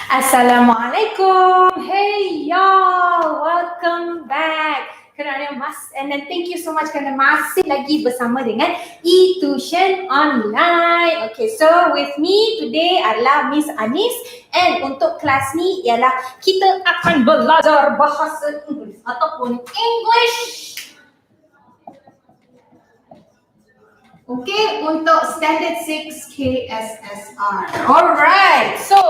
Assalamualaikum. Hey y'all, welcome back. And then thank you so much kerana masih lagi bersama dengan eTuisyen online. Okay, so with me today adalah Miss Anis, and untuk kelas ni ialah kita akan belajar bahasa Inggeris ataupun English. Okay, untuk standard 6 KSSR. Alright, so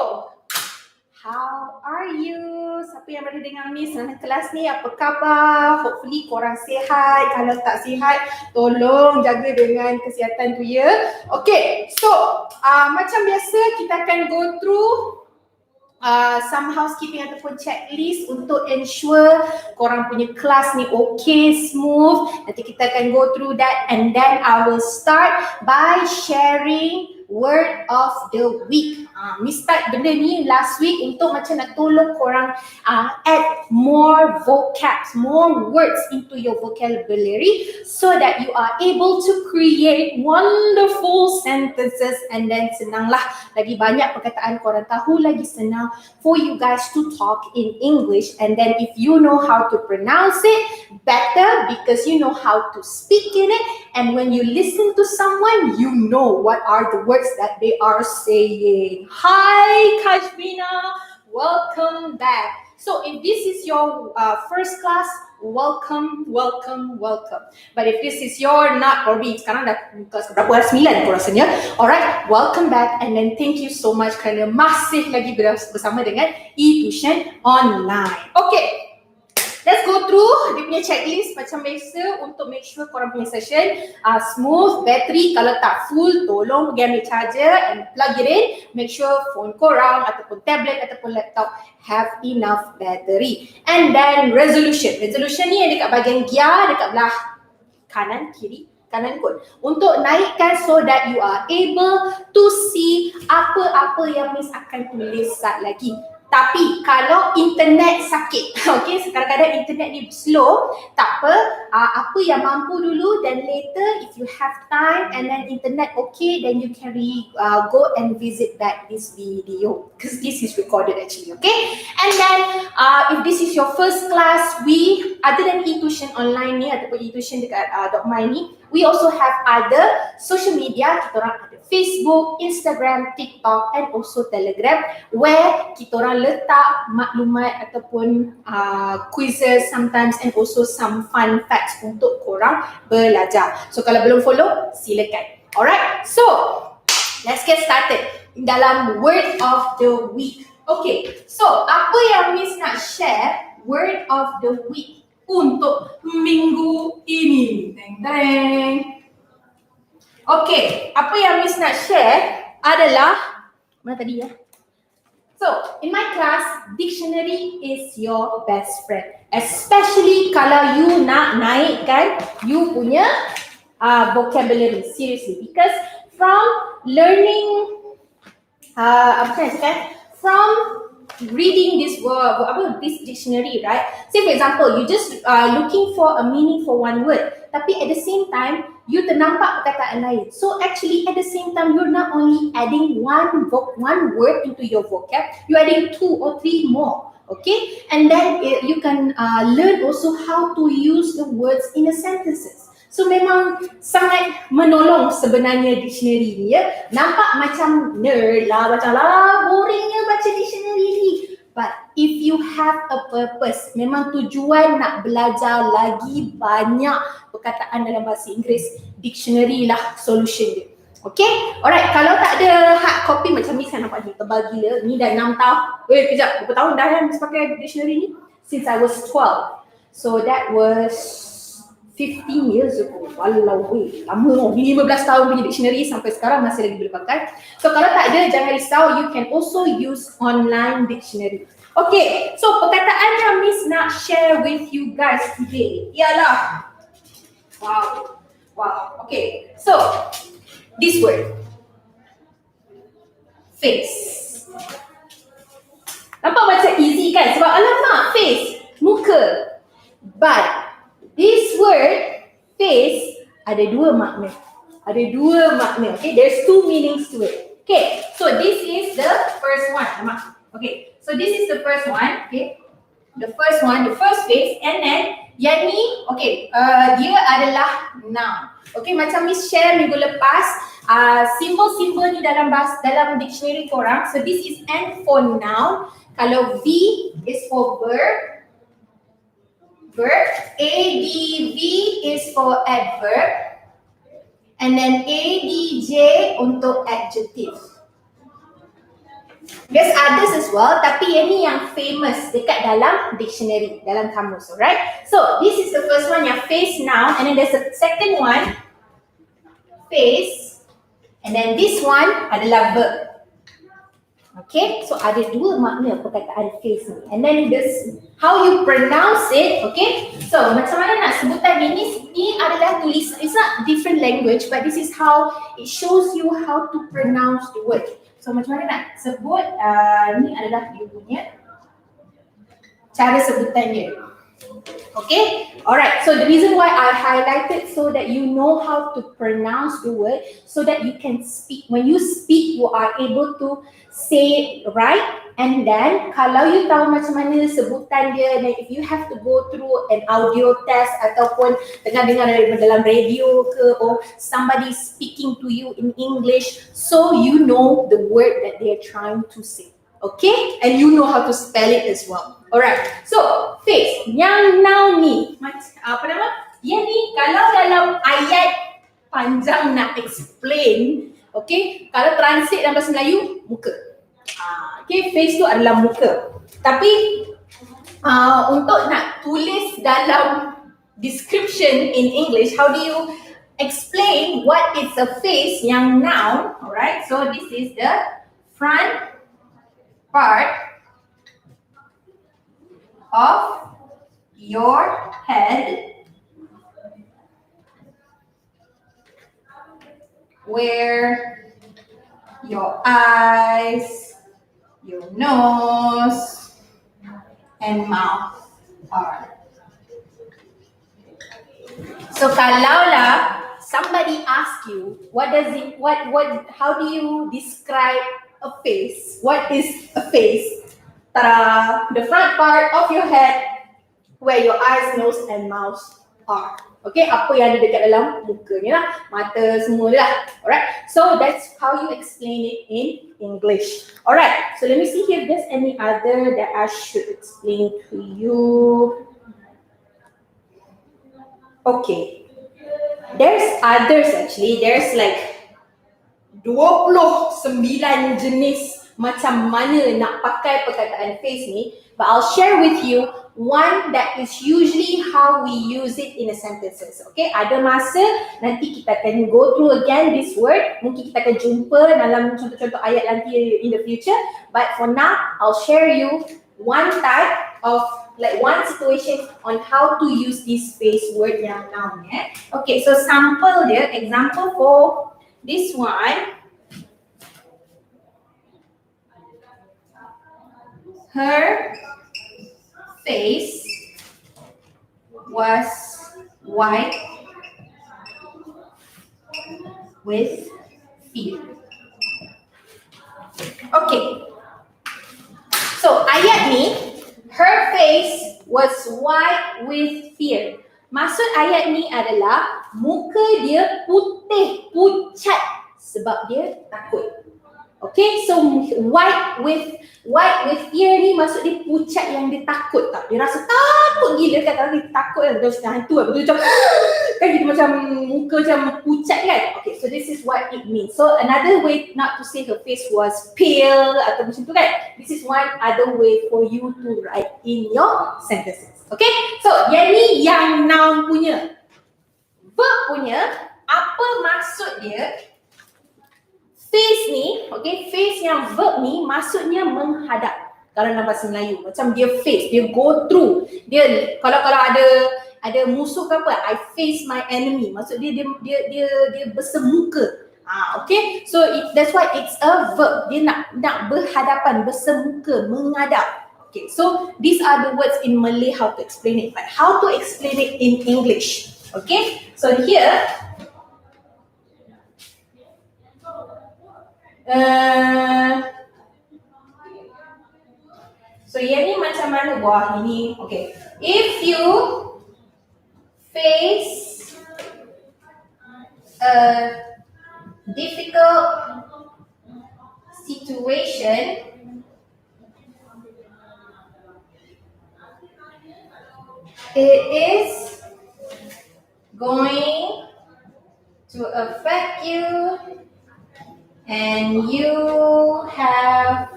how are you? Siapa yang berada dengar ni selama kelas ni, apa khabar? Hopefully korang sihat. Kalau tak sihat, tolong jaga dengan kesihatan tu ya. Okay, so macam biasa kita akan go through some housekeeping ataupun checklist untuk ensure korang punya kelas ni okay, smooth. Nanti kita akan go through that, and then I will start by sharing word of the week. Miss start benda ni last week untuk macam nak tolong korang add more vocabs, more words into your vocabulary so that you are able to create wonderful sentences, and then senanglah, lagi banyak perkataan korang tahu, lagi senang for you guys to talk in English. And then if you know how to pronounce it better because you know how to speak in it, and when you listen to someone, you know what are the words that they are saying. Hi Kashmina, welcome back. So if this is your first class, welcome. But if this is your not, probably sekarang dah kelas berapa? 9 rasanya. Alright, welcome back, and then thank you so much kerana masih lagi bersama dengan eTuisyen online. Okay. Let's go through dia punya checklist macam biasa untuk make sure korang punya session smooth. Battery kalau tak full, tolong pergi ambil charger and plug it in. Make sure phone korang ataupun tablet ataupun laptop have enough battery. And then resolution. Resolution ni yang dekat bahagian gear, dekat belah kanan, kiri, kanan kot. Untuk naikkan so that you are able to see apa-apa yang Miss akan tulis saat lagi. Tapi kalau internet sakit, okay, kadang-kadang internet ni slow, tak apa, apa yang mampu dulu, then later if you have time and then internet okay, then you can go and visit back this video because this is recorded actually, okay? And then if this is your first class, we other than eTuisyen online ni ataupun eTuisyen dekat .my ni, we also have other social media. Kita orang ada Facebook, Instagram, TikTok, and also Telegram, where kita orang letak maklumat ataupun quizzes sometimes, and also some fun facts untuk korang belajar. So kalau belum follow, silakan. Alright, so let's get started dalam word of the week. Okay, so apa yang Miss nak share word of the week untuk minggu ini? Teng. Okay, apa yang Miss nak share adalah, mana tadi ya? So, in my class, dictionary is your best friend. Especially kalau you nak naikkan you punya vocabulary, seriously. Because from learning, from reading this this dictionary, right? Say for example, you just looking for a meaning for one word, tapi at the same time you ternampak perkataan lain. So actually at the same time you're not only adding one word into your vocab, you're adding 2 or 3 more. Okay, and then you can learn also how to use the words in a sentences. So memang sangat menolong sebenarnya dictionary ni ya. Nampak macam nerd lah, macam boringnya baca dictionary ni. But if you have a purpose, memang tujuan nak belajar lagi banyak perkataan dalam bahasa Inggeris, dictionary lah solution dia. Okay? Alright, kalau tak ada hard copy macam ni, saya nampak ni tebal gila. Ni dah 6 tahun. Kejap, berapa tahun dah yang pakai dictionary ni? Since I was 12. So that was 15 years ago. Walau lama tau. 15 tahun punya dictionary sampai sekarang masih lagi boleh pakai. So kalau tak ada, jangan risau, you can also use online dictionary. Okay, so perkataan yang Miss nak share with you guys today ialah, wow. Okay, so this word, face. Nampak macam easy kan? Sebab alamak, face, muka. But this word, face, ada dua makna. Okay, there's 2 meanings to it. Okay, so this is the first one. Nampak? Okay, so this is the first one. Okay, the first one, the first phase, and then yang ni, okay, dia adalah noun. Okay, macam Miss share minggu lepas, simbol-simbol ni dalam dictionary korang. So this is N for noun. Kalau V is for verb, ADV is for adverb, and then ADJ untuk adjective. There's others as well, tapi yang ni yang famous dekat dalam dictionary, dalam kamus, alright? So this is the first one, yang face noun, and then there's a second one, face, and then this one adalah verb. Okay, so ada dua makna perkataan face ni, and then this how you pronounce it. Okay, so macam mana nak sebutan ini? Ni adalah tulis, it's not different language, but this is how it shows you how to pronounce the word. So macam mana nak sebut, ni adalah you punya cara sebutan dia. Okay, alright, so the reason why I highlighted so that you know how to pronounce the word, so that you can speak. When you speak, you are able to say it right, and then kalau you tahu macam mana sebutan dia, then if you have to go through an audio test ataupun dengar dalam radio ke, or somebody speaking to you in English, so you know the word that they are trying to say. Okay, and you know how to spell it as well. Alright, so face, yang noun ni, apa nama? Yang ni kalau dalam ayat panjang nak explain, okay, kalau translate dalam bahasa Melayu, muka. Okay, face tu adalah muka. Tapi untuk nak tulis dalam description in English, how do you explain what is a face yang noun? Alright, so this is the front part of your head where your eyes, your nose, and mouth are. So kalaulah somebody asks you, how do you describe a face? What is a face? Ta-da! The front part of your head where your eyes, nose, and mouth are. Okay, apa yang ada dekat dalam muka ni lah, mata semua lah. Alright, so that's how you explain it in English. Alright, so let me see if there's any other that I should explain to you. Okay, there's others actually. There's like 29 jenis macam mana nak pakai perkataan face ni, but I'll share with you one that is usually how we use it in a sentences. Okay, ada masa nanti kita akan go through again this word, mungkin kita akan jumpa dalam contoh-contoh ayat nanti in the future, but for now I'll share you one type of like one situation on how to use this face word yang noun. Okay, so sample dia, example for this one. Her face was white with fear. Okay. So ayat ni, her face was white with fear. Maksud ayat ni adalah muka dia putih pucat sebab dia takut. Okay, so white with fear ni maksud dia pucat yang dia takut tak? Dia rasa takut gila kan, kalau dia takut kan, dia macam hantu kan, macam kan gitu, macam muka macam pucat kan. Okay, so this is what it means. So another way not to say her face was pale atau macam tu kan. This is one other way for you to write in your sentences. Okay, so yang ni yang noun punya. Verb punya, apa maksud dia? Face ni, okay, face yang verb ni maksudnya menghadap. Kalau dalam bahasa Melayu, macam dia face, dia go through. Dia kalau ada musuh ke apa, I face my enemy. Maksud dia bersemuka. Okay, so that's why it's a verb. Dia nak berhadapan, bersemuka, menghadap. Okay, so these are the words in Malay how to explain it, but how to explain it in English? Okay, so here So yang ni macam mana buah ini? Okay. If you face a difficult situation, it is going to affect you and you have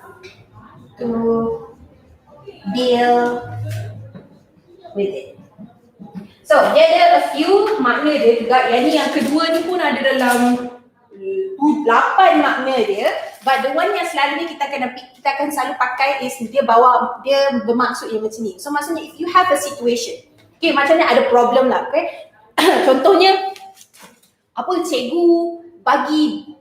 to deal with it. So, dia ada a few makna dia juga. Yang ni, yang kedua ni pun ada dalam 8 makna dia. But the one yang selalu ni kita akan selalu pakai is dia bermaksud yang macam ni. So, maksudnya if you have a situation, okay, macam ni ada problem lah, okay. Contohnya, apa cikgu bagi,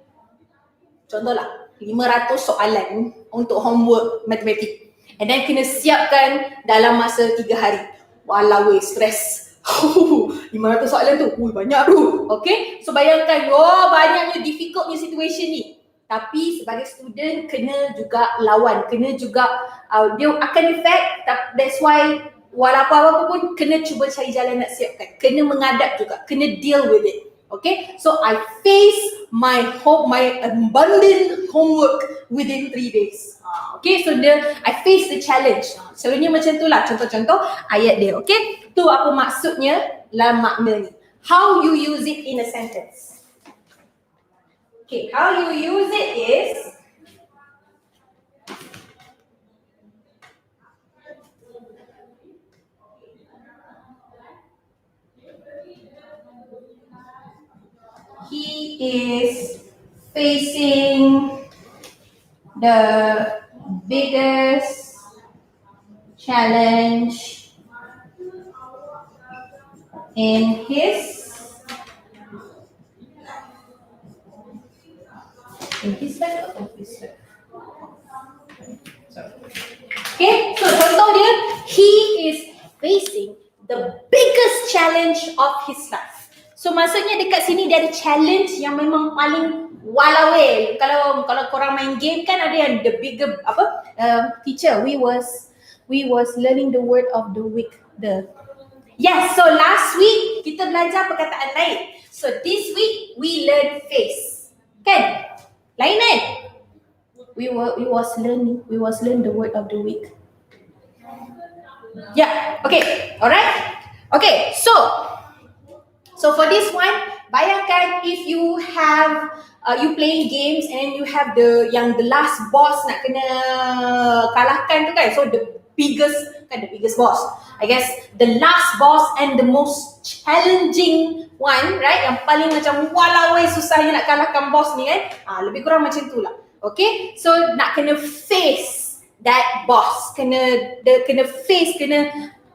contohlah, 500 soalan untuk homework matematik. And then kena siapkan dalam masa 3 hari. Walau stres. 500 soalan tu, banyak tu. Okay, so bayangkan, banyaknya difficultnya situation ni. Tapi sebagai student kena juga lawan, kena juga dia akan effect. That's why walaupun apa pun kena cuba cari jalan nak siapkan. Kena menghadap juga, kena deal with it. Okay, so I face my abundant homework within 3 days. Okay, so I face the challenge. Selalunya macam tu lah contoh-contoh ayat dia. Okay, tu apa maksudnya dalam makna ni. How you use it in a sentence. Okay, how you use it is he is facing the biggest challenge in his life or his life? Sorry. Okay, so contoh dia, he is facing the biggest challenge of his life. So maksudnya dekat sini dia ada challenge yang memang paling walawel. Kalau korang main game kan ada yang the bigger teacher, we was learning the word of the week. Yes, so last week kita belajar perkataan lain. So this week we learn face. Kan? Lain kan? We was learn the word of the week. Yeah, okay. Alright? Okay, so for this one, bayangkan if you have you playing games and you have the last boss nak kena kalahkan tu kan. So the biggest boss. I guess the last boss and the most challenging one, right? Yang paling macam walawai susahnya nak kalahkan boss ni kan. Lebih kurang macam tu lah. Okay? So nak kena face that boss. Kena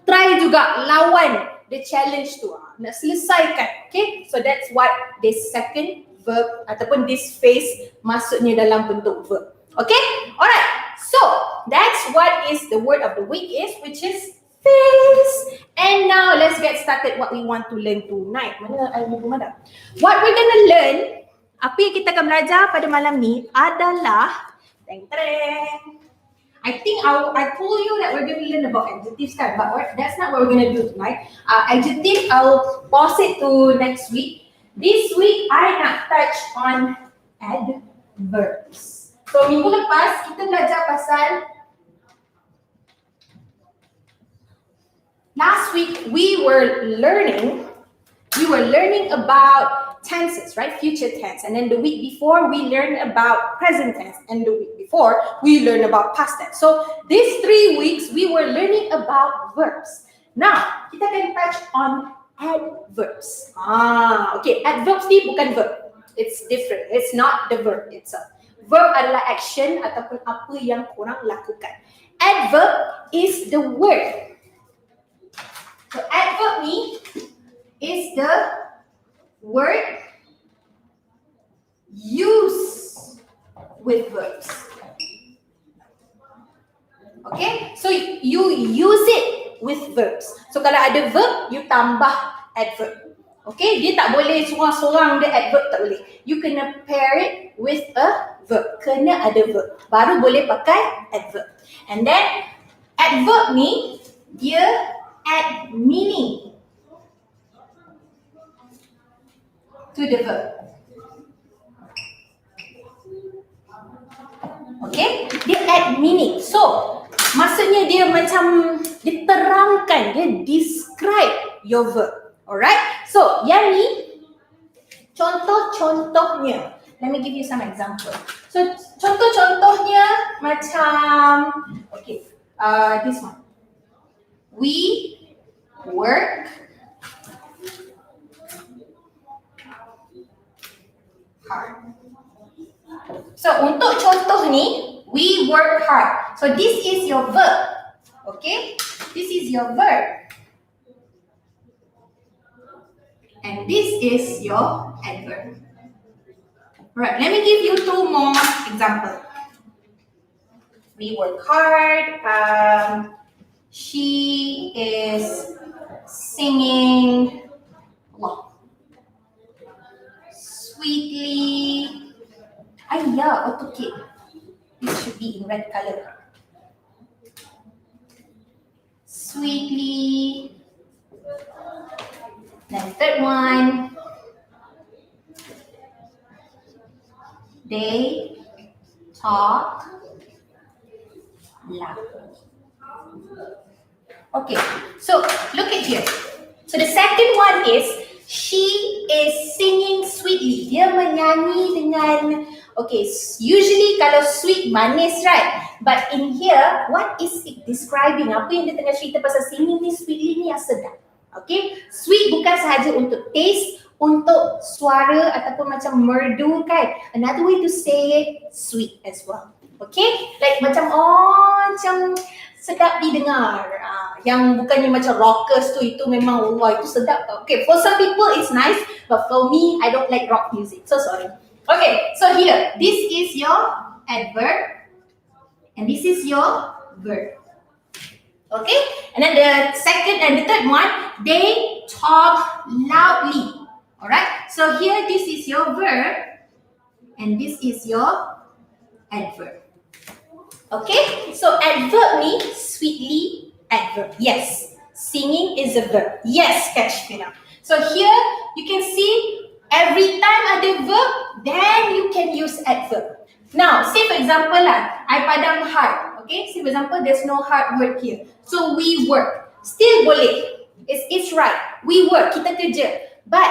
try juga lawan the challenge tu. Nak selesaikan. Okay? So that's what this second verb ataupun this face maksudnya dalam bentuk verb. Okay? Alright. So that's what is the word of the week is, which is face. And now let's get started what we want to learn tonight. Mana buku Modal? What we're gonna learn, apa yang kita akan belajar pada malam ni adalah I think I told you that we're going to learn about adjectives kan, but that's not what we're going to do tonight. Adjective, I'll pause it to next week. This week, I nak touch on adverbs. So, minggu lepas, kita belajar pasal last week, we were learning about tenses, right? Future tense. And then the week before, we learned about present tense. And the week before, we learned about past tense. So these 3 weeks, we were learning about verbs. Now, kita akan touch on adverbs. Okay, adverbs ni bukan verb. It's different. It's not the verb itself. Verb adalah action ataupun apa yang korang lakukan. Adverb is the word. So adverb ni is the word used with verbs. Okay, so you use it with verbs. So kalau ada verb, you tambah adverb. Okay, dia tak boleh sorang-sorang dia adverb, tak boleh. You kena pair it with a verb. Kena ada verb, baru boleh pakai adverb. And then adverb ni dia add meaning to the verb. Okay, dia add meaning. So, maksudnya dia macam diterangkan, dia describe your verb. Alright? So, yang ni contoh-contohnya. Let me give you some example. So, contoh-contohnya macam, okay, this one. We work hard. So, untuk contoh ni, we work hard. So, this is your verb. Okay? This is your verb. And this is your adverb. Right, let me give you two more examples. We work hard. She is singing sweetly. Yeah, okay. This should be in red color. Sweetly. Then third one. They talk loudly. Okay, so look at here. So the second one is she is singing sweetly. Dia menyanyi dengan, okay, usually kalau sweet manis, right? But in here, what is it describing? Apa yang dia tengah cerita pasal singing ni, sweetly ni yang sedap. Okay, sweet bukan sahaja untuk taste, untuk suara ataupun macam merdu kan. Another way to say it, sweet as well. Okay, like macam macam sedap didengar. Yang bukannya macam rockers tu, itu memang wah itu sedap. Okay, for some people it's nice, but for me I don't like rock music. So sorry. Okay, so here this is your adverb and this is your verb. Okay, and then the second and the third one, they talk loudly. Alright, so here this is your verb and this is your adverb. Okay, so adverb ni sweetly adverb. Yes, singing is a verb. Yes, catch me now. So here you can see every time ada verb, then you can use adverb. Now, say for example lah, I padam hard. Okay, say for example there's no hard word here. So we work. Still boleh. It's right. We work, kita kerja. But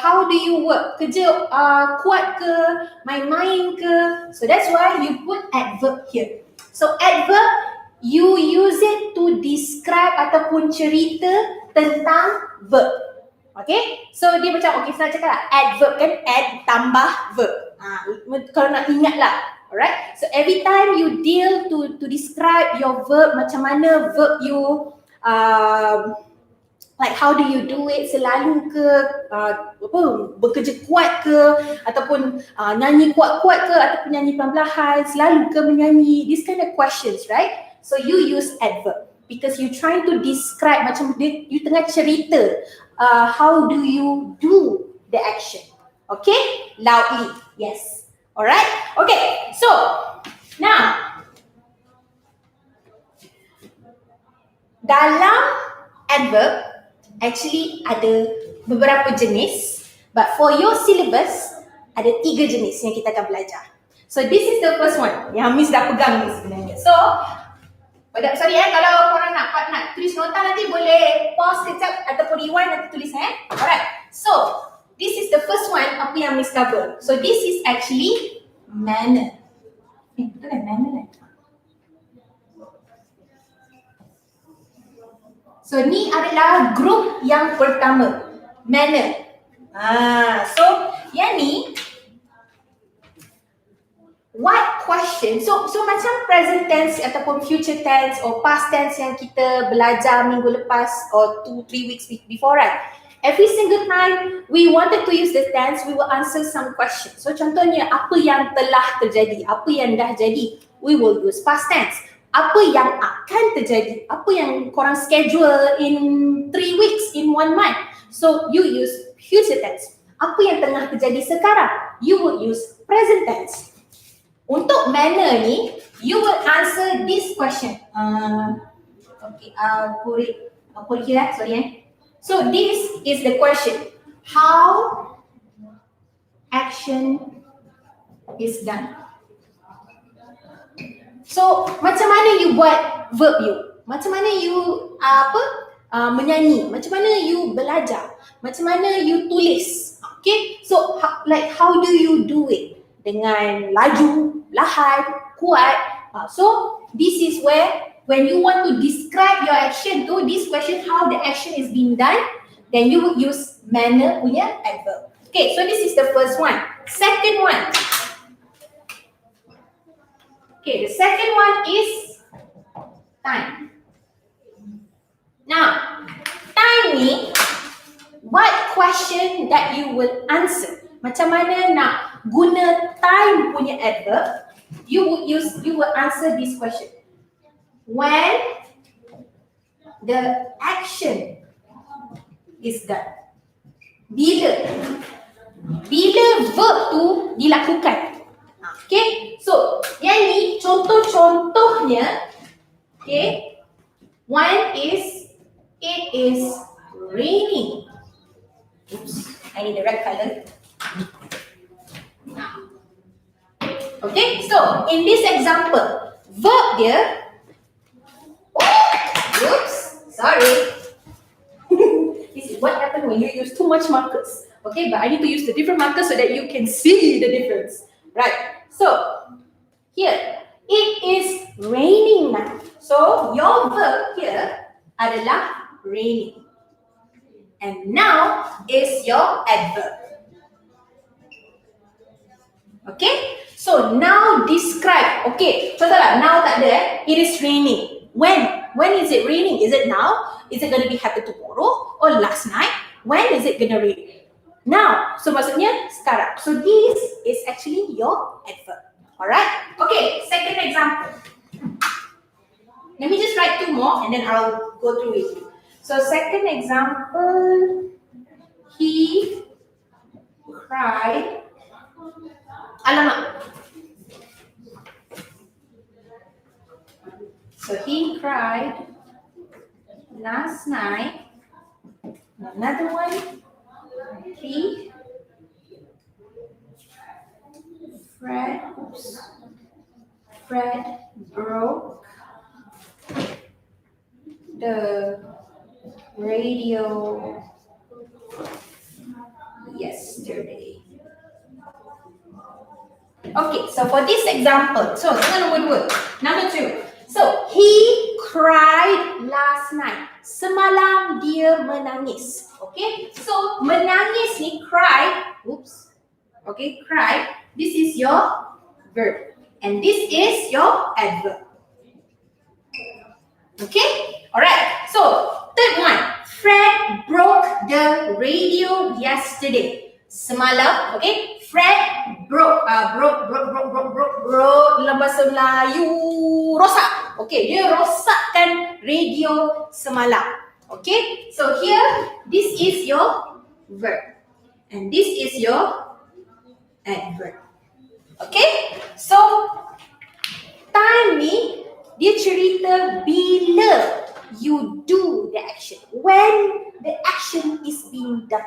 how do you work? Kerja kuat ke? Main-main ke? So that's why you put adverb here. So adverb, you use it to describe ataupun cerita tentang verb. Okay? So dia macam, okay, saya cakap lah, adverb kan, add tambah verb. Kalau nak ingat lah. Alright? So every time you deal to describe your verb, macam mana verb you like how do you do it, selalu ke bekerja kuat ke ataupun nyanyi kuat-kuat ke ataupun nyanyi perlahan, selalu ke menyanyi, this kind of questions, right? So you use adverb because you trying to describe macam you tengah cerita how do you do the action. Okay? Loudly. Yes. Alright? Okay. So, now dalam adverb actually ada beberapa jenis, but for your syllabus ada 3 jenis yang kita akan belajar. So this is the first one yang Miss dah pegang ni sebenarnya. So sorry kalau korang nak tulis nota nanti boleh pause kejap ataupun rewind nanti tulis Alright. So this is the first one apa yang Miss cover. So this is actually manner. Betul kan manner? So ni adalah grup yang pertama, manner. So yang ni what question? So macam present tense ataupun future tense or past tense yang kita belajar minggu lepas or 2-3 weeks before, right? Every single time we wanted to use the tense, we will answer some questions. So contohnya apa yang telah terjadi, apa yang dah jadi, we will use past tense. Apa yang akan terjadi, apa yang korang schedule in 3 weeks, in 1 month. So you use future tense. Apa yang tengah terjadi sekarang, you will use present tense. Untuk manner ni, you will answer this question. Okay, put it here, sorry. So this is the question. How action is done. So macam mana you buat verb you? Macam mana you menyanyi? Macam mana you belajar? Macam mana you tulis? Okay, so how do you do it? Dengan laju, lahan, kuat. So this is where when you want to describe your action to this question, how the action is being done, then you would use manner punya adverb. Okay, so this is the first one. Second one. Okay, the second one is time. Now, time ni, what question that you will answer? Macam mana nak guna time punya adverb? You will answer this question. When the action is done. Bila verb tu dilakukan. Okay, so yang ni contoh-contohnya. Okay, one is it is raining. Oops, I need the red color. Okay, so in this example, verb dia, oops, sorry. This is what happens when you use too much markers. Okay, but I need to use the different markers so that you can see the difference. Right, so here, it is raining now. So your verb here adalah raining. And now is your adverb. Okay, so now describe. Okay, contohlah now tak ada it is raining. When is it raining? Is it now? Is it going to be happen tomorrow or last night? When is it going to rain? Now. So maksudnya sekarang. So this is actually your adverb. Alright? Okay, second example. Let me just write two more and then I'll go through it. So second example, he cried. Alamak. So he cried last night. Another one. Fred broke the radio yesterday. Okay, so for this example, so number two. So he cried last night. Semalam dia menangis. Okay, so menangis ni cry. Oops. Okay, cry. This is your verb, and this is your adverb. Okay, alright. So third one, Fred broke the radio yesterday. Semalam, okay. Fred broke dalam bahasa Melayu rosak. Okay, dia rosakkan radio semalam. Okay, so here this is your verb and this is your adverb. Okay, so time ni dia cerita bila you do the action, when the action is being done.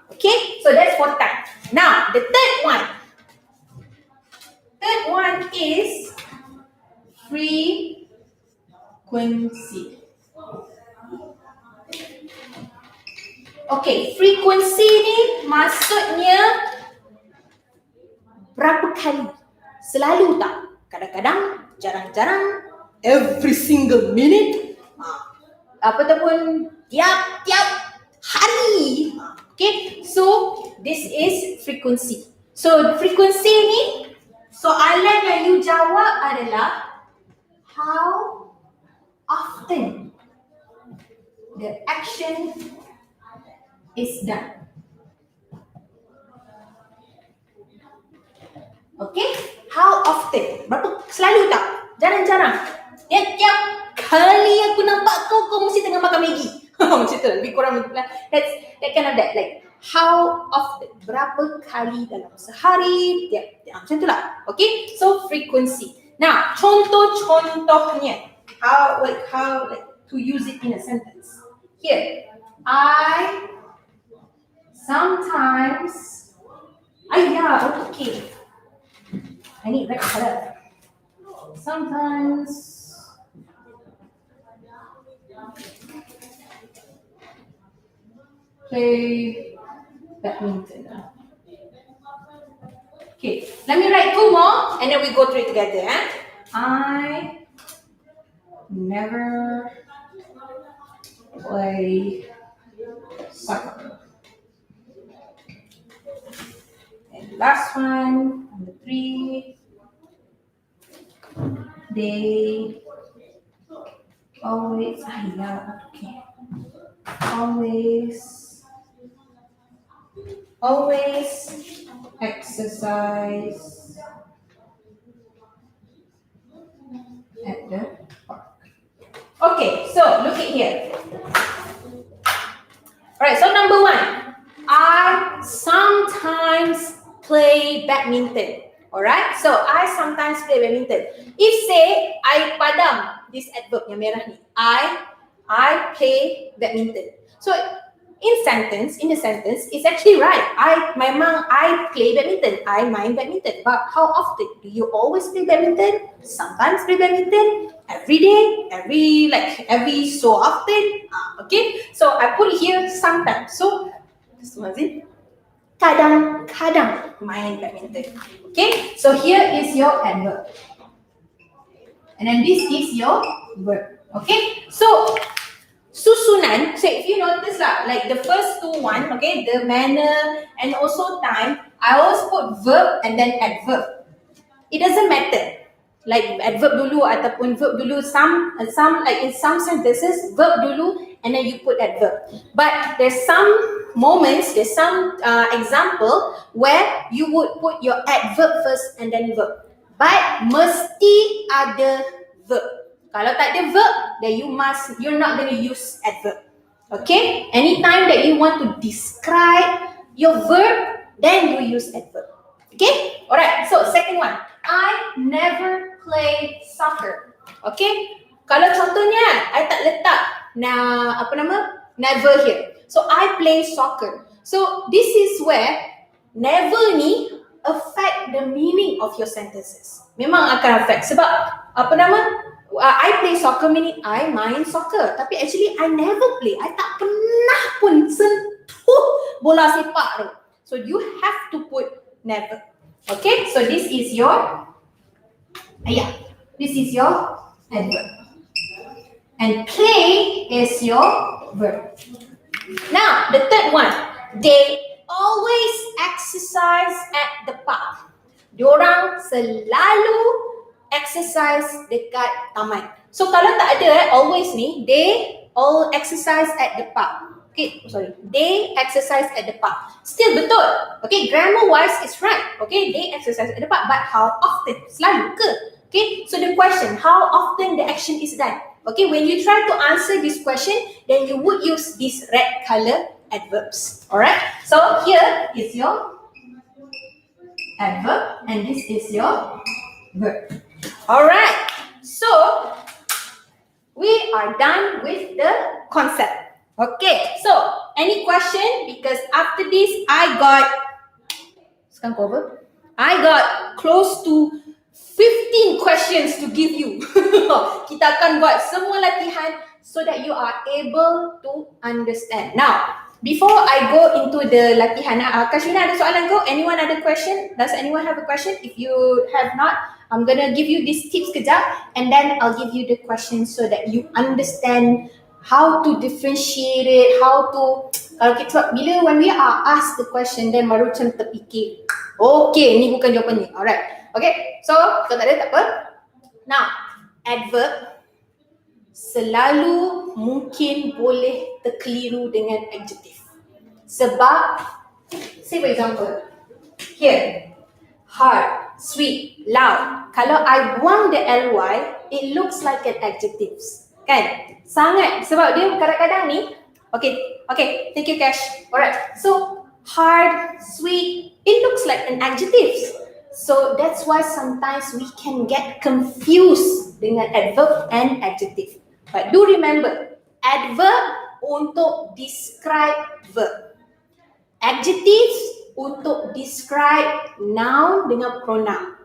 Okay, so that's for time. Now, the third one is frequency. Okay, frequency ni maksudnya berapa kali, selalu tak, kadang-kadang, jarang-jarang, every single minute, ataupun tiap-tiap hari. Okay, so this is frequency. So frequency ni soalan yang you jawab adalah how often the action is done. Okay, how often? Berapa, selalu tak? Jarang-jarang. Tiap-tiap kali aku nampak kau mesti tengah makan Maggi. Macam tu, lebih kurang that's that kind of that, like how often, berapa kali dalam sehari, tiap macam tu lah. Okay, so frequency. Now, contoh-contohnya. How to use it in a sentence. Here, I sometimes, okay. I need red color. Sometimes play badminton. Okay, let me write two more and then we go through it together. I never play soccer. And last one, number 3. They always, always exercise at the park. Okay, so look at here. Alright, so number 1, I sometimes play badminton. Alright, so I sometimes play badminton. If say I padam this adverb yang merah ni, I play badminton. So in the sentence, it's actually right. I play badminton. I main badminton. But how often? Do you always play badminton? Sometimes play badminton? Every day? Every so often? Okay. So I put here sometimes. So this one is kadang-kadang main badminton. Okay. So here is your adverb. And then this is your verb. Okay. So susunan, so if you notice like the first two one, okay, the manner and also time, I always put verb and then adverb. It doesn't matter. Like adverb dulu ataupun verb dulu, some like in some sentences, verb dulu and then you put adverb. But there's some moments, there's some example where you would put your adverb first and then verb. But mesti ada verb. Kalau tak ada verb, then you're not going to use adverb. Okay? Anytime that you want to describe your verb, then you use adverb. Okay? Alright, so second one. I never play soccer. Okay? Kalau contohnya, I tak letak never here. So I play soccer. So this is where never ni affect the meaning of your sentences. Memang akan affect. Sebab I play soccer meaning I main soccer. Tapi actually I never play. I tak pernah pun sentuh bola sepak tu. So you have to put never. Okay, so this is your adverb. And play is your verb. Now, the third one. They always exercise at the park. Diorang selalu exercise dekat taman. So kalau tak ada always ni, they all exercise at the park. Okay, sorry. They exercise at the park. Still betul. Okay, grammar wise is right. Okay, they exercise at the park. But how often? Selalu ke? Okay, so the question, how often the action is done? Okay, when you try to answer this question, then you would use this red color adverbs. Alright, so here is your adverb and this is your verb. Alright, so we are done with the concept. Okay, so any question? Because after this, I got close to 15 questions to give you. Kita akan buat semua latihan so that you are able to understand. Now, before I go into the latihan, Kashmina ada soalan ko? Anyone ada question? Does anyone have a question? If you have not, I'm gonna give you these tips kejap and then I'll give you the question so that you understand how to differentiate it, how to, kalau kita, when we are asked the question, then baru macam terfikir, okay, ni bukan jawapannya. Alright, okay, so kalau tak ada, tak apa. Now, adverb selalu mungkin boleh terkeliru dengan adjective. Sebab, say for example, here, hard, sweet, loud. Kalau I buang the ly, it looks like an adjective. Kan? Sangat. Sebab dia kadang-kadang ni, okay, thank you Cash. Alright, so hard, sweet, it looks like an adjective. So that's why sometimes we can get confused dengan adverb and adjective. But do remember, adverb untuk describe verb. Adjectives untuk describe noun dengan pronoun.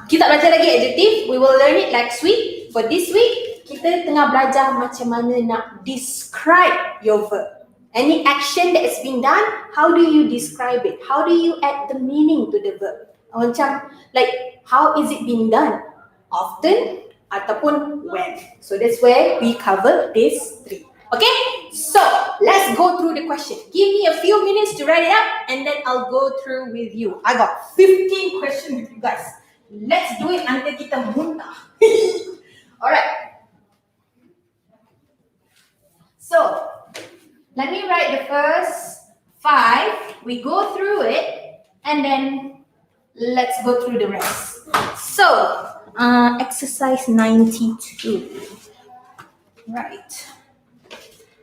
Kita belajar lagi adjective, we will learn it next week. For this week, kita tengah belajar macam mana nak describe your verb. Any action that is being done, how do you describe it? How do you add the meaning to the verb? Macam, like, how is it being done? Often ataupun when. So that's where we cover these three. Okay, so let's go through the question. Give me a few minutes to write it up and then I'll go through with you. I got 15 questions with you guys. Let's do it until kita muntah. Alright. So, let me write the first 5. We go through it and then let's go through the rest. So, exercise 92. Right.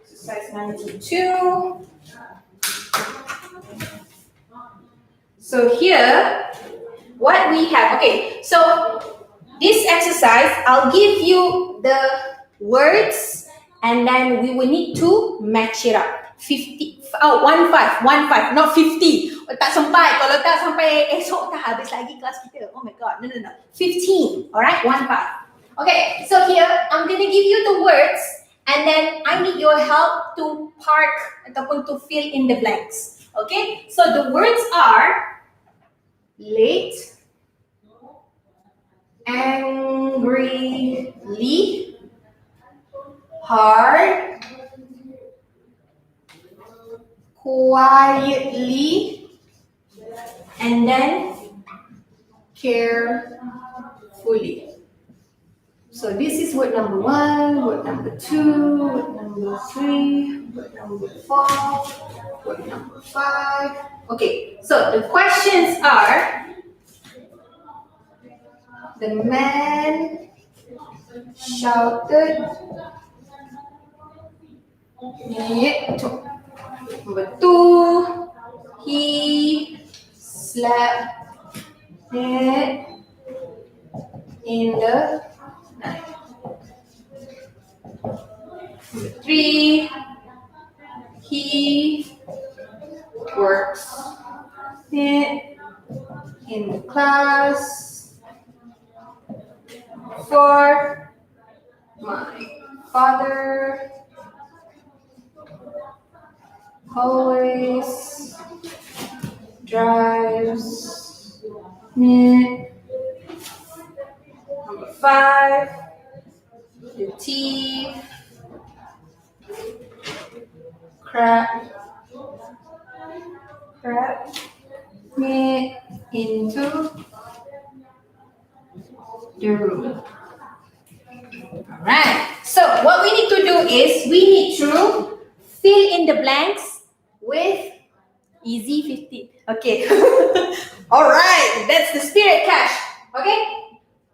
Exercise 92. So here, what we have, okay, so this exercise, I'll give you the words and then we will need to match it up. 15, 15, not 50. Tak sampai, kalau tak sampai esok tak habis lagi kelas kita. Oh my god, no. 15, alright, 15. Okay, so here, I'm gonna give you the words and then I need your help to park ataupun to fill in the blanks. Okay, so the words are late, angrily, hard, quietly, and then carefully. So this is word number 1, word number 2, word number 3, word number 4, word number 5. Okay, so the questions are: the man shouted. Number 2, he slept in the night. Number 3, he works in the class. 4, my father always drives me. Number 5, the thief crept me into the room. Alright, so what we need to do is we need to fill in the blanks with easy 50. Okay. Alright, that's the spirit, Cash. Okay?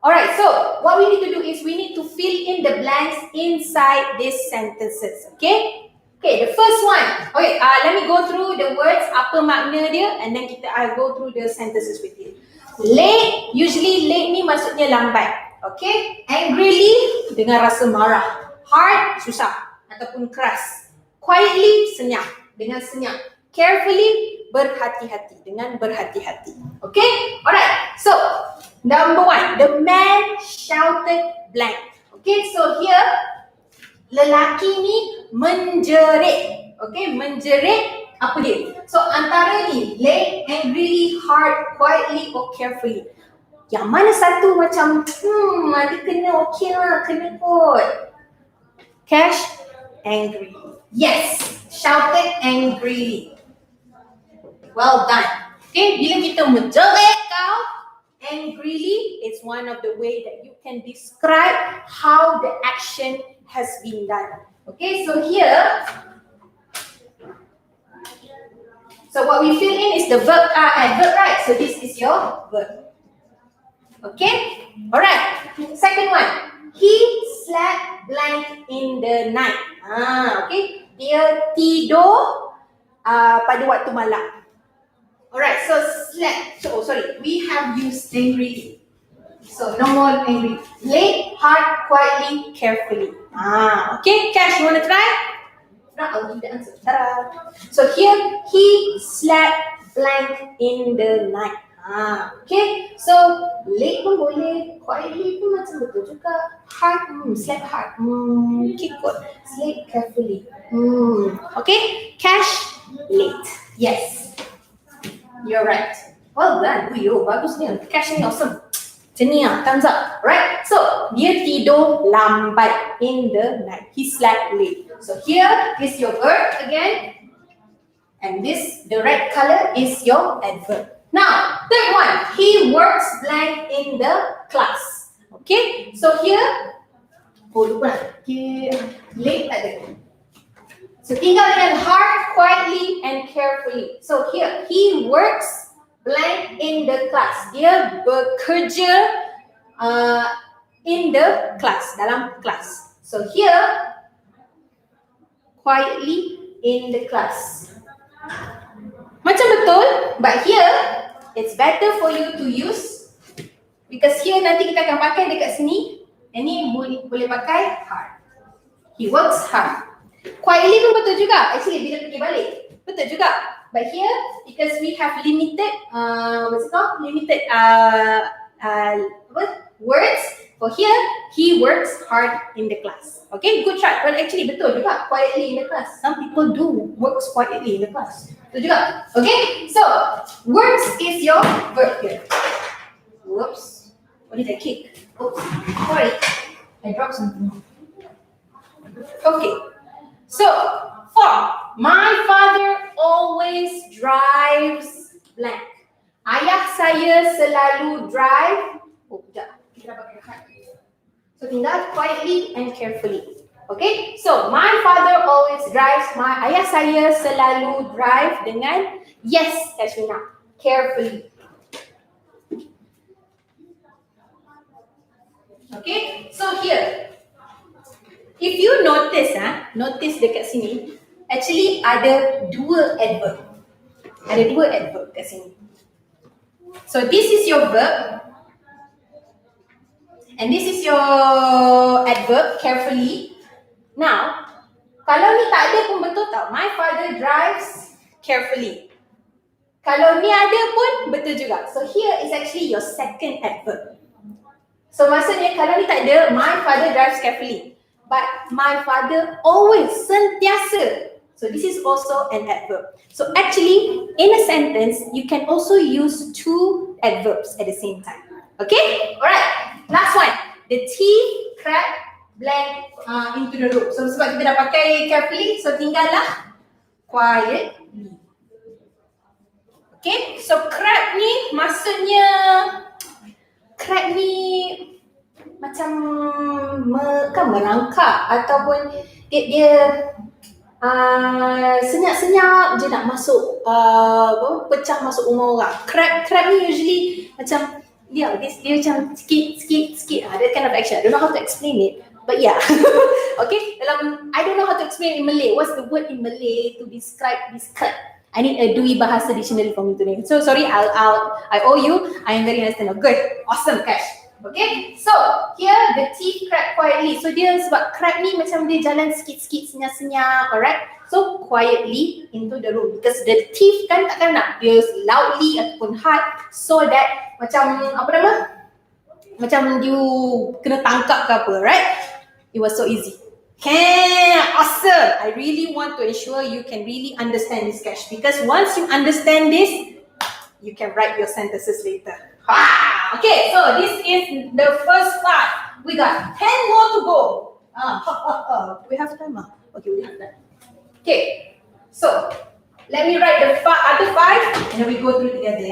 Alright, so what we need to do is we need to fill in the blanks inside these sentences. Okay? Okay, the first one. Okay, let me go through the words, apa makna dia, and then I'll go through the sentences with you. Late, usually late ni maksudnya lambat. Okay? Angrily, dengan rasa marah. Hard, susah ataupun keras. Quietly, senyap, dengan senyap. Carefully, berhati-hati, dengan berhati-hati. Okay? Alright, so number 1, the man shouted blank. Okay, so here, lelaki ni menjerit. Okay, menjerit apa dia? So antara ni, late, angrily, hard, quietly or carefully. Yang mana satu macam, ada kena okay lah, kena kot. Cash, angry. Yes, shouted angrily. Well done. Okay, bila kita menjerit kau, angrily, it's one of the way that you can describe how the action has been done. Okay, so here, so what we fill in is the verb, adverb, right? So this is your verb. Okay, alright. Second one, he slept blank in the night. Okay, dia tidur pada waktu malam. Alright, so we have used angry. So no more angry. Late, hard, quietly, carefully. Okay, Cash, you wanna try? No, I'll give the answer. Ta-da. So here, he slept blank in the night. Okay, so late pun boleh, quietly pun macam betul juga. Hard, slept hard. Okay, good. Sleep carefully. Okay, Cash, late. Yes, you're right. Well done. Uyo, bagus ni. Cash ni awesome. Macam thumbs up. Right? So, dia tidur lambat in the night. He slept late. So, here is your verb again. And this, the red color is your adverb. Now, third one. He works blank in the class. Okay? So, here, lupa. Late tak ada. So, tinggal dengan hard, quietly, and carefully. So, here, he works blank in the class. Dia bekerja in the class, dalam kelas. So here, quietly in the class. Macam betul, but here, it's better for you to use because here nanti kita akan pakai dekat sini. Ini boleh pakai hard. He works hard. Quietly pun betul juga. Actually, bila pergi balik, betul juga. But here, because we have limited, words. For here, he works hard in the class. Okay, good try. Well, actually betul juga. Quietly in the class. Some people do works quietly in the class. Betul juga. Okay, so works is your verb here. Whoops. What did I kick? Oops. Sorry. I dropped something. Okay. So, my father always drives blank. Ayah saya selalu drive. Sekejap. Kita dah pakai hard. So, tinggal quietly and carefully. Okay? So, my father always drives. Ayah saya selalu drive dengan yes, Kashmina. Carefully. Okay? So, here. If you notice, notice dekat sini, actually ada dua adverb. Ada dua adverb kat sini. So this is your verb. And this is your adverb, carefully. Now, kalau ni tak ada pun betul tau. My father drives carefully. Kalau ni ada pun betul juga. So here is actually your second adverb. So maksudnya kalau ni tak ada, my father drives carefully. But my father always, sentiasa. So this is also an adverb. So actually, in a sentence, you can also use two adverbs at the same time. Okay? Alright. Last one. The thief crept blank into the room. So sebab kita dah pakai carefully, so tinggallah quietly. Okay? So crept ni maksudnya, crept ni macam merangkak ataupun dia senyap-senyap je nak masuk pecah masuk rumah orang. Crab ni usually macam dia macam sikit that kind of action. I don't know how to explain it, but yeah. Okay, I don't know how to explain in Malay. What's the word in Malay to describe this crab? I need a Dewey Bahasa dictionary for me today. So sorry, I owe you. I am very understanding. Good, awesome, Cash. Okay, so here the thief crept quietly. So dia sebab crab ni macam dia jalan sikit-sikit, senyap-senyap, alright? So quietly into the room because the thief kan takkan nak dia loudly ataupun hard so that macam macam you kena tangkap ke apa, right? It was so easy. Okay, awesome. I really want to ensure you can really understand this, Cash, because once you understand this, you can write your sentences later. Okay, so this is the first part. We got 10 more to go. We have time. Okay, we have time. Okay, so let me write the other 5 and then we go through together.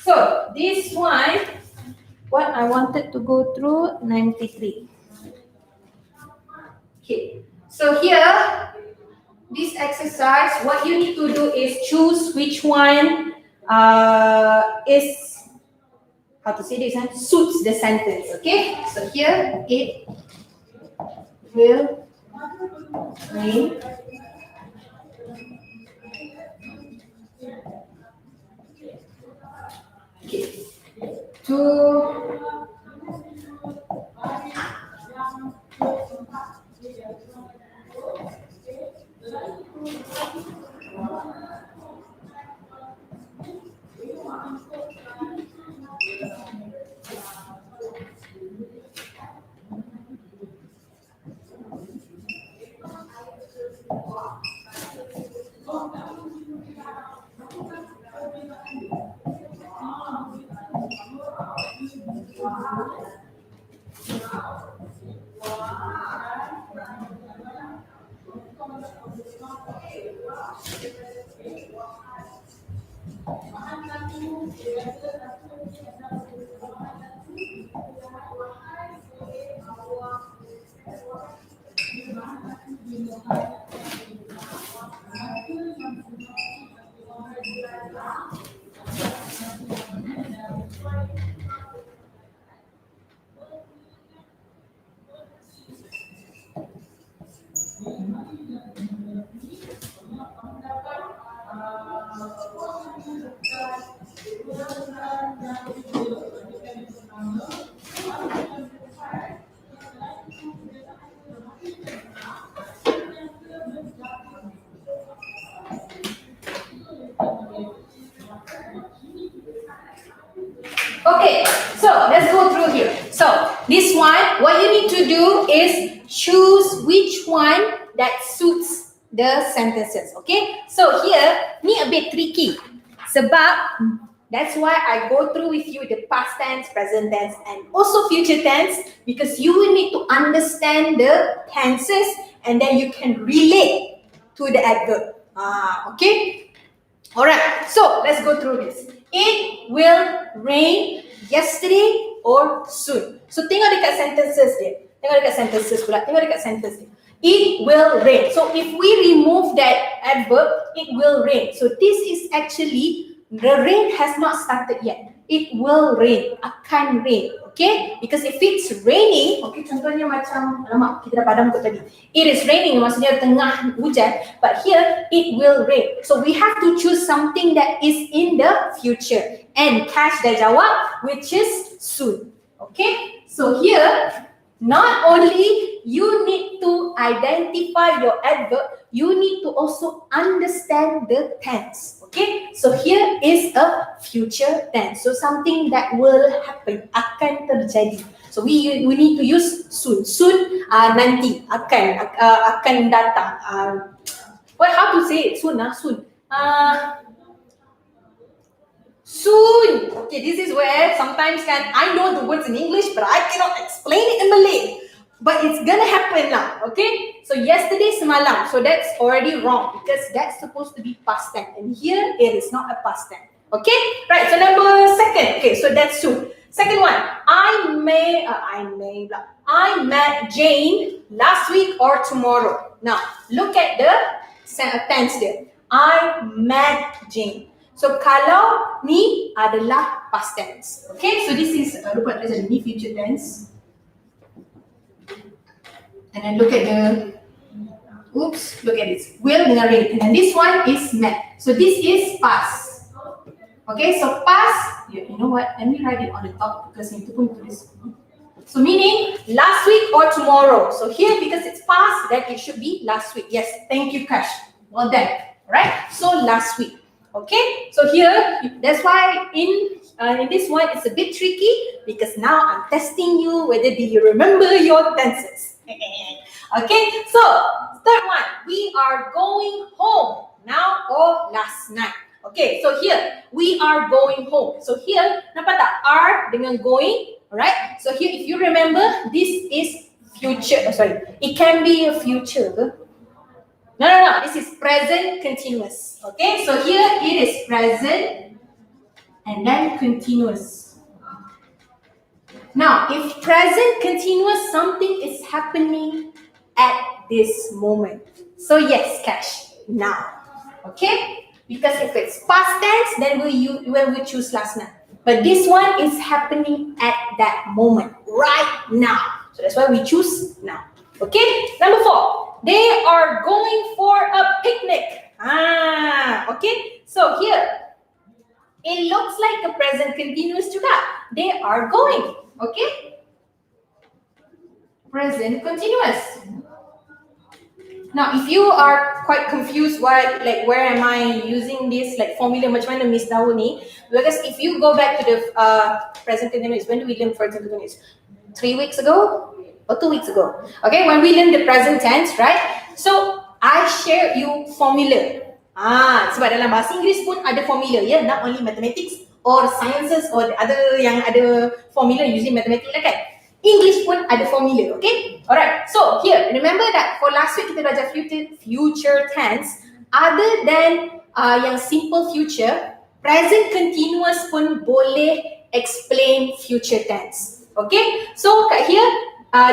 So this one, what I wanted to go through 93. Okay, so here, this exercise, what you need to do is choose which one is, how to say this, suits the sentence, okay? So here, it will rain to Okay, so let's go through here. So this one, what you need to do is choose which one that suits the sentences. Okay, so here ni a bit tricky. Sebab that's why I go through with you the past tense, present tense, and also future tense, because you will need to understand the tenses and then you can relate to the adverb. Okay. Alright, so let's go through this. It will rain yesterday or soon. So tengok dekat sentences dia. Tengok dekat sentences pula. Tengok dekat sentence dia. It will rain. So if we remove that adverb, it will rain. So this is actually, the rain has not started yet. It will rain. Akan rain. Okay? Because if it's raining, okay, contohnya macam, alamak, kita dah padam kot tadi. It is raining, maksudnya tengah hujan. But here, it will rain. So we have to choose something that is in the future. And Cash dah jawab, which is soon. Okay? So here, not only you need to identify your adverb, you need to also understand the tense. Okay, so here is a future tense. So something that will happen, akan terjadi. So we need to use soon. Soon, nanti, akan datang. How to say it? Soon, soon. Soon. Okay, this is where sometimes I know the words in English, but I cannot explain it in Malay. But it's gonna happen now, okay? So yesterday semalam, so that's already wrong because that's supposed to be past tense, and here it is not a past tense, okay? Right. So number second, okay. So that's soon. Second one, I met Jane last week or tomorrow. Now look at the tense there. I met Jane. So kalau ni adalah past tense, okay? So this is lupa tulis ni future tense. And then look at look at this. Will dengan rain. And then this one is met. So this is past. Okay, so past, you know what? Let me write it on the top because itu pun tulis. So meaning last week or tomorrow. So here because it's past, then it should be last week. Yes, thank you, Kash. Well done. Alright, so last week. Okay, so here, that's why in this one it's a bit tricky because now I'm testing you whether do you remember your tenses. Okay, so third one, we are going home now or last night. Okay, so here we are going home. So here, nampak tak? Are dengan going, alright? So here, if you remember, this is future. It can be a future. No. This is present continuous. Okay, so here it is present and then continuous. Now, if present continuous, something is happening at this moment. So yes, Cash, now. Okay? Because if it's past tense, then we choose last night. But this one is happening at that moment, right now. So that's why we choose now. Okay? Number 4, they are going for a picnic. Okay? So here, It looks like a present continuous juga. They are going. Okay? Present continuous. Now, if you are quite confused where am I using this formula macam mana Miss Dawo ni, because if you go back to the present continuous, when do we learn present continuous? 3 weeks ago or 2 weeks ago? Okay, when we learn the present tense, right? So I share you formula. Sebab dalam bahasa Inggeris pun ada formula, ya, not only mathematics or sciences or other yang ada formula using mathematics lah kan. English pun ada formula, okay? Alright, so here, remember that for last week kita belajar future tense, other than yang simple future, present continuous pun boleh explain future tense. Okay? So kat here,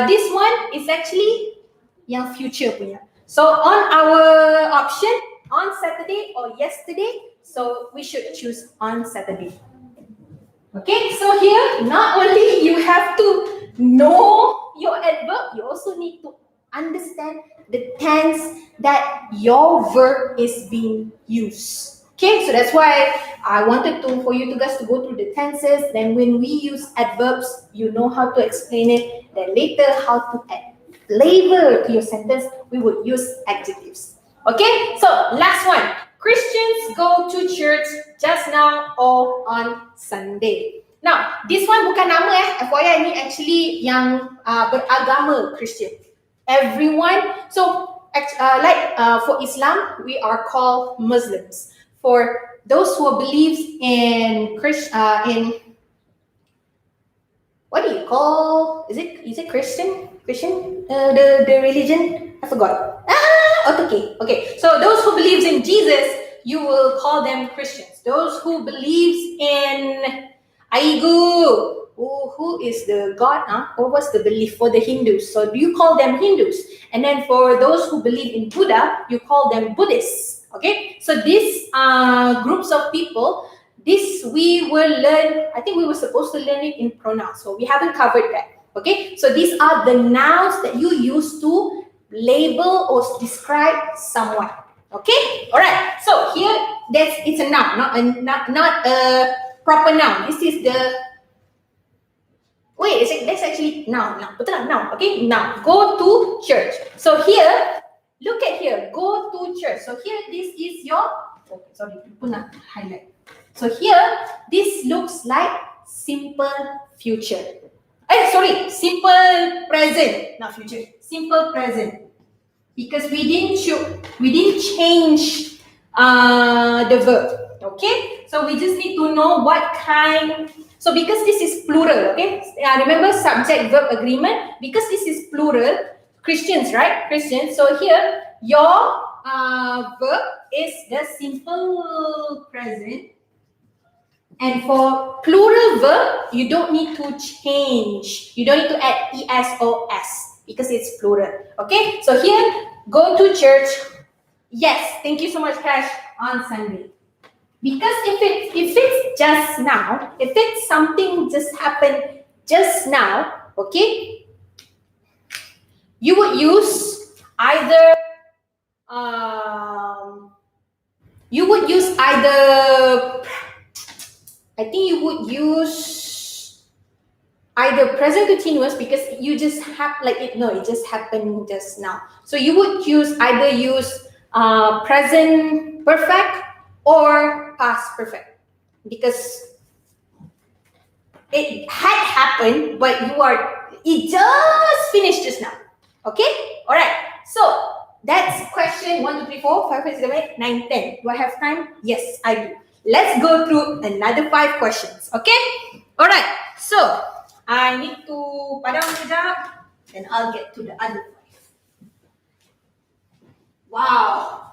this one is actually yang future punya. So on our option, on Saturday or yesterday, so we should choose on Saturday. Okay, so here, not only you have to know your adverb, you also need to understand the tense that your verb is being used. Okay, so that's why I wanted for you guys to go through the tenses. Then when we use adverbs, you know how to explain it. Then later, how to add flavor to your sentence, we would use adjectives. Okay, so last one. Christians go to church just now or on Sunday. Now, this one bukan nama FYI, ini actually yang beragama Christian. Everyone, so for Islam, we are called Muslims. For those who believes in what do you call? Is it Christian? The religion? I forgot. Okay. So those who believes in Jesus, you will call them Christians. Those who believes in Aigu, who is the God? What was the belief for the Hindus? So you call them Hindus. And then for those who believe in Buddha, you call them Buddhists. Okay? So these groups of people, this we will learn, I think we were supposed to learn it in pronouns. So we haven't covered that. Okay? So these are the nouns that you use to label or describe someone. Okay? Alright. So here, it's a noun, not a proper noun. This is the that's actually noun. Betul lah, noun. Okay, noun. Go to church. So here, look at here. Go to church. So here, this is your. Okay, sorry, pun nak highlight. So here, this looks like simple future. Simple present, not future. Simple present. Because we didn't change the verb. Okay, so we just need to know what kind. So because this is plural, okay, remember subject-verb agreement. Because this is plural, Christians, right? Christians. So here your verb is the simple present, and for plural verb, you don't need to change. You don't need to add es or s because it's plural. Okay, so here go to church. Yes, thank you so much, Cash. On Sunday. Because if it's just now, if it's something just happened just now, okay, you would use either present continuous because you just have it just happened just now. So you would either use present perfect or past perfect because it had happened, but it just finished just now. Okay? Alright. So that's question 1, 2, 3, 4, 5, 6, 7, 8, 9, 10. Do I have time? Yes, I do. Let's go through another 5 questions. Okay? Alright. So I need to padam sekejap, then I'll get to the other 5. Wow.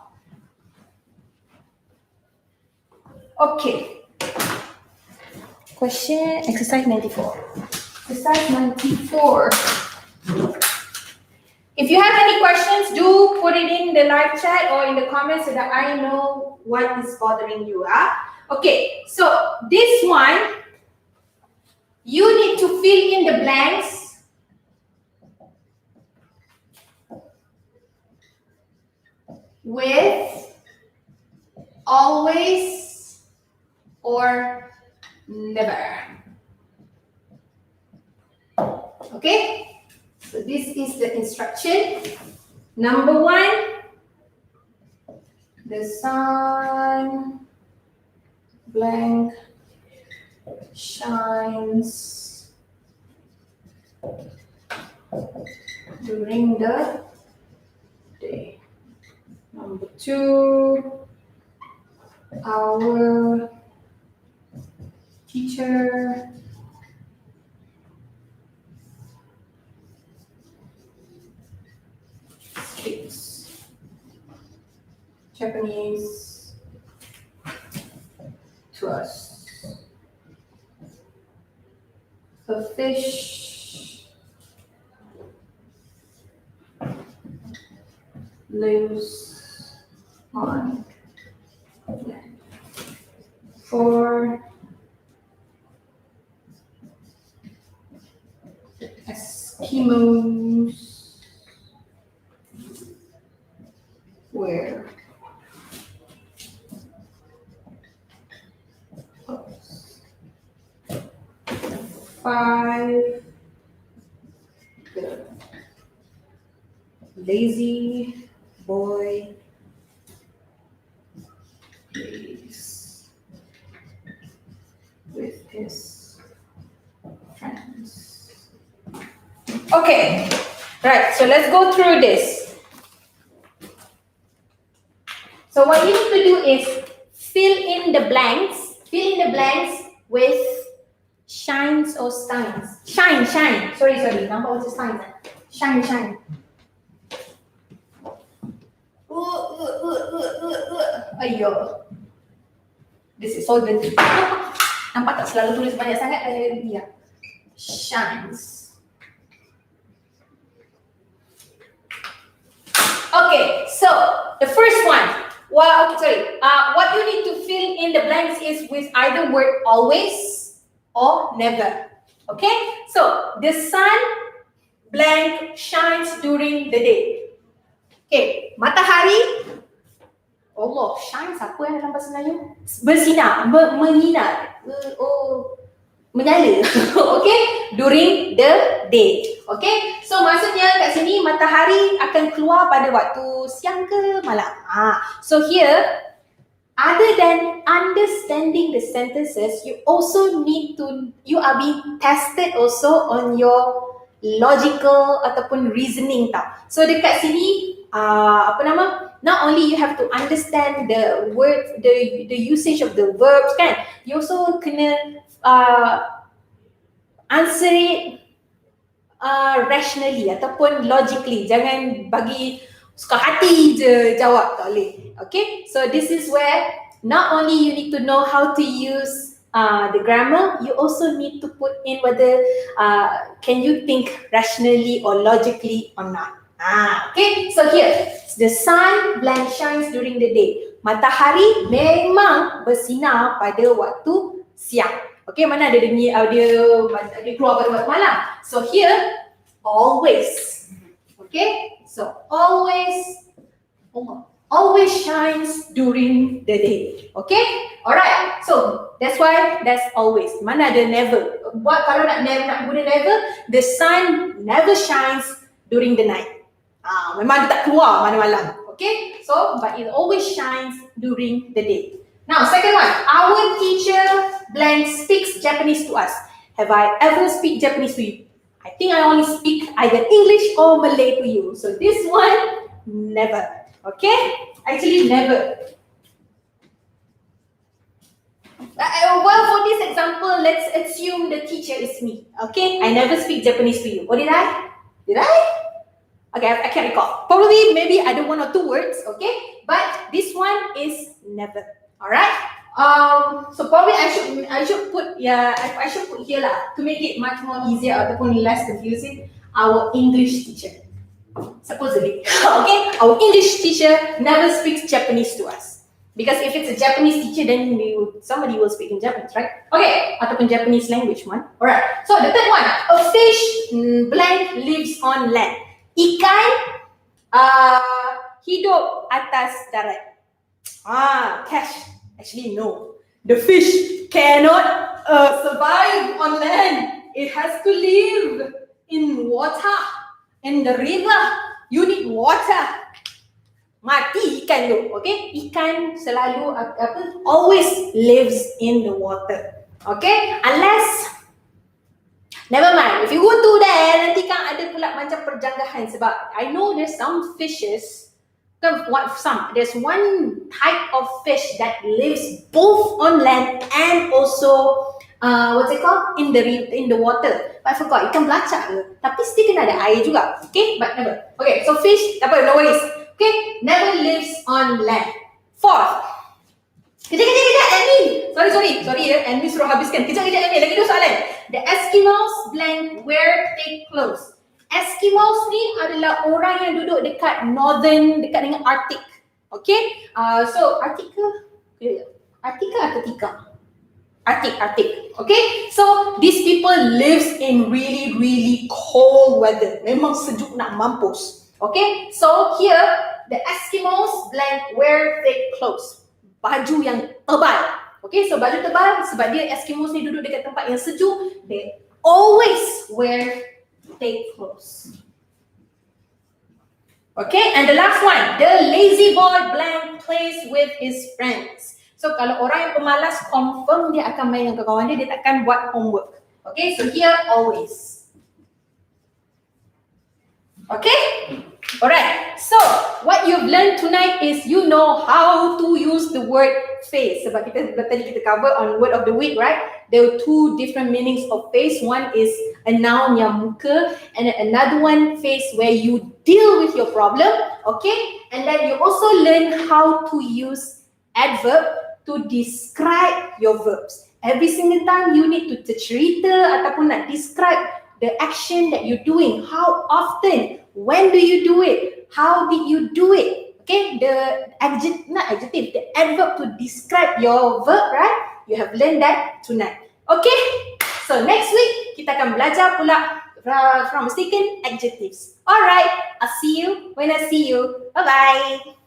Okay. Question exercise 94. Exercise 94. If you have any questions, do put it in the live chat or in the comments so that I know what is bothering you. Okay, so this one, you need to fill in the blanks with always or never. Okay, so this is the instruction. Number 1, the sun blank shines during the day. Number 2, our teacher speaks Japanese to us. The fish lives on land. For Eskimos wear clothes. 5, the lazy boy plays with his friends. Okay, right, so let's go through this. So what you need to do is fill in the blanks with shines or steins. Shine. Sorry. Nampak macam steins. Shine. Ayyo. This is so good. Nampak tak selalu tulis banyak sangat dia. Shines. Okay, so the first one. What you need to fill in the blanks is with either word always or never. Okay, so the sun blank shines during the day. Okay, matahari. Allah, shines apa yang dalam bahasa Melayu? Bersinar, menyinar. Menyala. Okay, during the day. Okay, so maksudnya kat sini matahari akan keluar pada waktu siang ke malam. So here, other than understanding the sentences, you are being tested also on your logical ataupun reasoning tau. So dekat sini, not only you have to understand the word, the usage of the verbs kan, you also kena answer it rationally ataupun logically. Jangan bagi suka hati je jawab, tak boleh. Okay, so this is where not only you need to know how to use the grammar, you also need to put in whether can you think rationally or logically or not. Okay, so here the sun blank shines during the day. Matahari memang bersinar pada waktu siang. Okay, mana ada dia keluar pada waktu malam. So here always. Okay, so always shines during the day. Okay, alright. So that's why that's always. Mana ada never? What kalau nak guna never? The sun never shines during the night. Memang dia tak keluar malam-malam. Okay, so but it always shines during the day. Now, second one, our teacher blank speaks Japanese to us. Have I ever speak Japanese to you? I think I only speak either English or Malay to you. So this one, never. Okay? Actually, never. Well, for this example, let's assume the teacher is me. Okay? I never speak Japanese to you. What did I? Okay, I can't recall. Probably, maybe I don't 1 or 2 words. Okay? But this one is never. Alright? So probably I should put here lah to make it much more easier ataupun less confusing. Our English teacher, supposedly. Okay, our English teacher never speaks Japanese to us because if it's a Japanese teacher, then somebody will speak in Japanese, right? Okay, ataupun Japanese language one. Alright. So the third one, a fish blank lives on land. Ikan hidup atas darat. Cash. Actually, no. The fish cannot survive on land. It has to live in water. In the river, you need water. Mati ikan tu, okay? Ikan selalu always lives in the water, okay? Unless, never mind. If you go to there, nanti kan ada pula macam perjanggahan sebab I know there's some fishes. There's one type of fish that lives both on land and also what's it called? In the water. But I forgot, ikan belacak ke? Tapi still kena ada air juga. Okay, but never. Okay, so fish, no worries. Okay, never lives on land. Fourth. Kejap, admin. Sorry ya, admin suruh habiskan. Kejap, admin. Lagi 2 soalan. The Eskimos blank wear thick clothes. Eskimos ni adalah orang yang duduk dekat northern, dekat dengan Arctic. Okay? So, Arctic ke? Arctic ke Antarctica? Arctic. Okay? So, these people lives in really, really cold weather. Memang sejuk nak mampus. Okay? So, here, the Eskimos blank wear thick clothes. Baju yang tebal. Okay? So, baju tebal sebab dia Eskimos ni duduk dekat tempat yang sejuk. They always wear thick clothes. Okay, and the last one, the lazy boy blank plays with his friends. So kalau orang yang pemalas, confirm dia akan main dengan kawan dia takkan buat homework. Okay, so here always. Okay, alright. So what you've learned tonight is you know how to use the word face. Sebab tadi kita cover on word of the week, right? There were 2 different meanings of face. One is a noun yang muka, and then another one face where you deal with your problem. Okay, and then you also learn how to use adverb to describe your verbs. Every single time you need to cerita ataupun nak describe the action that you're doing. How often? When do you do it? How did you do it? Okay, the adjective, the adverb to describe your verb, right? You have learned that tonight. Okay, so next week kita akan belajar pula from mistaken adjectives. Alright, I'll see you when I see you. Bye-bye.